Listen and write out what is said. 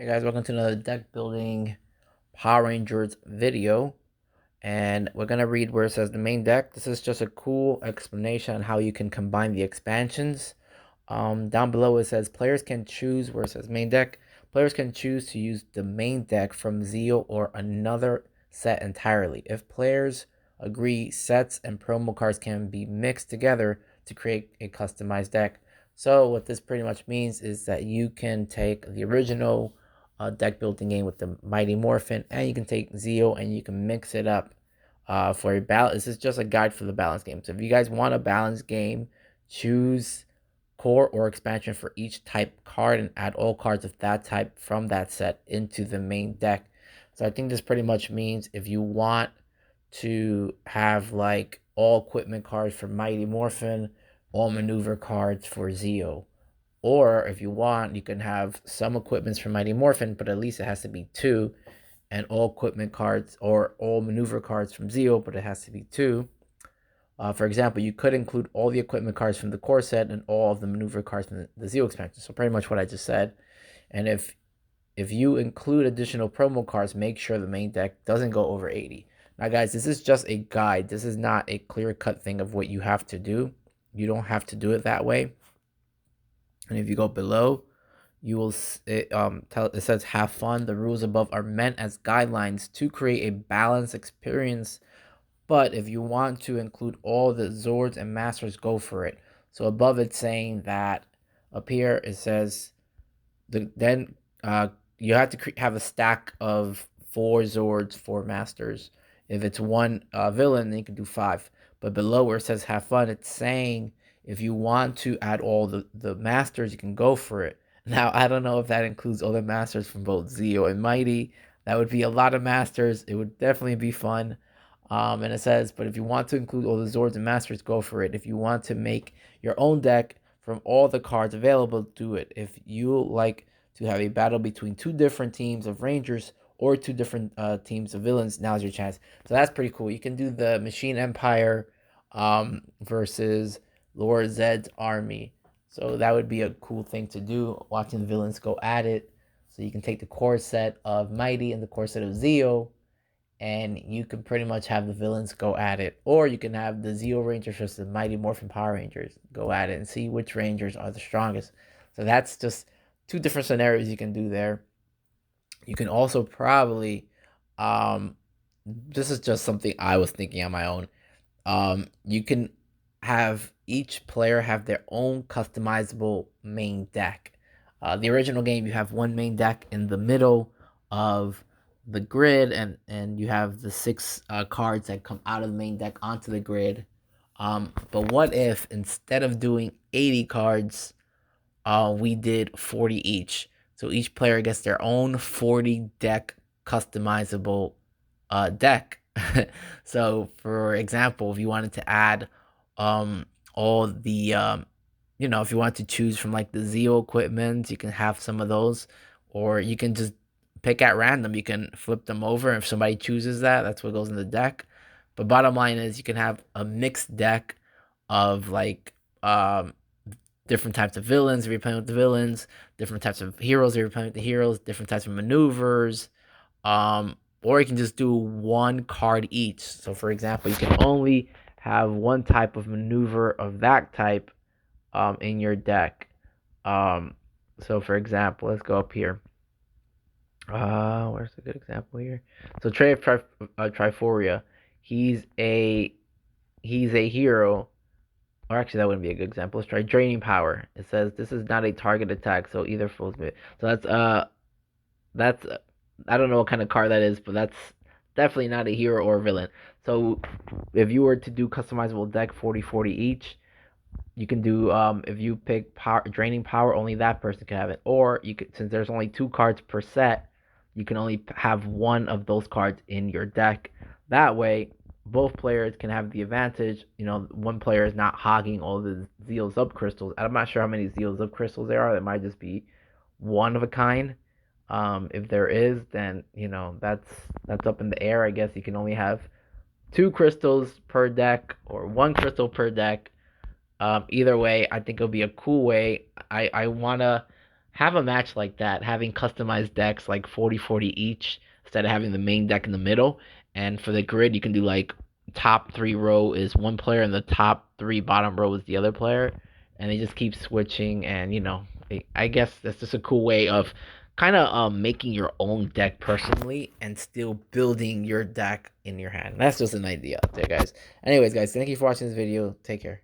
Hey guys, welcome to another deck building Power Rangers video. And we're going to read where it says the main deck. This is just a cool explanation on how you can combine the expansions. Down below it says players can choose, where it says main deck. Players can choose to use the main deck from Zeo or another set entirely. If players agree, sets and promo cards can be mixed together to create a customized deck. So what this pretty much means is that you can take the original deck building game with the Mighty Morphin, and you can take Zeo and you can mix it up for a balance. This is just a guide for the balance game. So if you guys want a balanced game, choose core or expansion for each type card and add all cards of that type from that set into the main deck. So I think this pretty much means if you want to have like all equipment cards for Mighty Morphin, all maneuver cards for Zeo, or if you want, you can have some equipments for Mighty Morphin, but at least it has to be two, and all equipment cards or all maneuver cards from Zeo, but it has to be two. For example, you could include all the equipment cards from the core set and all of the maneuver cards from the Zeo expansion. So pretty much what I just said. And if you include additional promo cards, make sure the main deck doesn't go over 80. Now, guys, this is just a guide. This is not a clear-cut thing of what you have to do. You don't have to do it that way. And if you go below, you will it says have fun. The rules above are meant as guidelines to create a balanced experience, but if you want to include all the Zords and Masters, go for it. So above it's saying that up here it says then you have to have a stack of 4 Zords, 4 Masters. If it's one villain, then you can do 5. But below where it says have fun, it's saying if you want to add all the Masters, you can go for it. Now, I don't know if that includes all the Masters from both Zeo and Mighty. That would be a lot of Masters. It would definitely be fun. And it says, but if you want to include all the Zords and Masters, go for it. If you want to make your own deck from all the cards available, do it. If you like to have a battle between two different teams of Rangers or two different teams of villains, now's your chance. So that's pretty cool. You can do the Machine Empire versus Lord Zed's army. So that would be a cool thing to do, watching the villains go at it. So you can take the core set of Mighty and the core set of Zeo, and you can pretty much have the villains go at it. Or you can have the Zeo Rangers versus the Mighty Morphin Power Rangers go at it and see which Rangers are the strongest. So that's just two different scenarios you can do there. You can also probably, this is just something I was thinking on my own. You can have each player have their own customizable main deck. The original game, you have one main deck in the middle of the grid, and you have the 6 cards that come out of the main deck onto the grid. But what if instead of doing 80 cards, we did 40 each? So each player gets their own 40 deck customizable deck. So for example, if you wanted to add all the if you want to choose from like the Zeo equipment, you can have some of those, or you can just pick at random. You can flip them over. If somebody chooses that, that's what goes in the deck. But bottom line is you can have a mixed deck of like different types of villains if you're playing with the villains, different types of heroes if you're playing with the heroes, different types of maneuvers. Or you can just do one card each. So for example, you can only have one type of maneuver of that type in your deck. So for example, let's go up here. Where's a good example here? So Trey of Triforia, he's a hero. Or actually, that wouldn't be a good example. Let's try Draining Power. It says this is not a target attack, so either foes may. So that's I don't know what kind of card that is, but that's definitely not a hero or a villain. So if you were to do customizable deck 40-40 each, you can do if you pick Draining Power, only that person can have it. Or you could, since there's only 2 cards per set, you can only have one of those cards in your deck. That way, both players can have the advantage. One player is not hogging all the Zeo Zub crystals. I'm not sure how many Zeo Zub crystals there are. There might just be one of a kind. If there is, then that's up in the air. I guess you can only have 2 crystals per deck or 1 crystal per deck. Either way, I think it'll be a cool way. I wanna have a match like that, having customized decks like 40-40 each instead of having the main deck in the middle. And for the grid, you can do like top three row is one player and the top three bottom row is the other player. And they just keep switching. And, I guess that's just a cool way of kind of making your own deck personally and still building your deck in your hand. That's just an idea out there, guys. Anyways, guys, thank you for watching this video. Take care.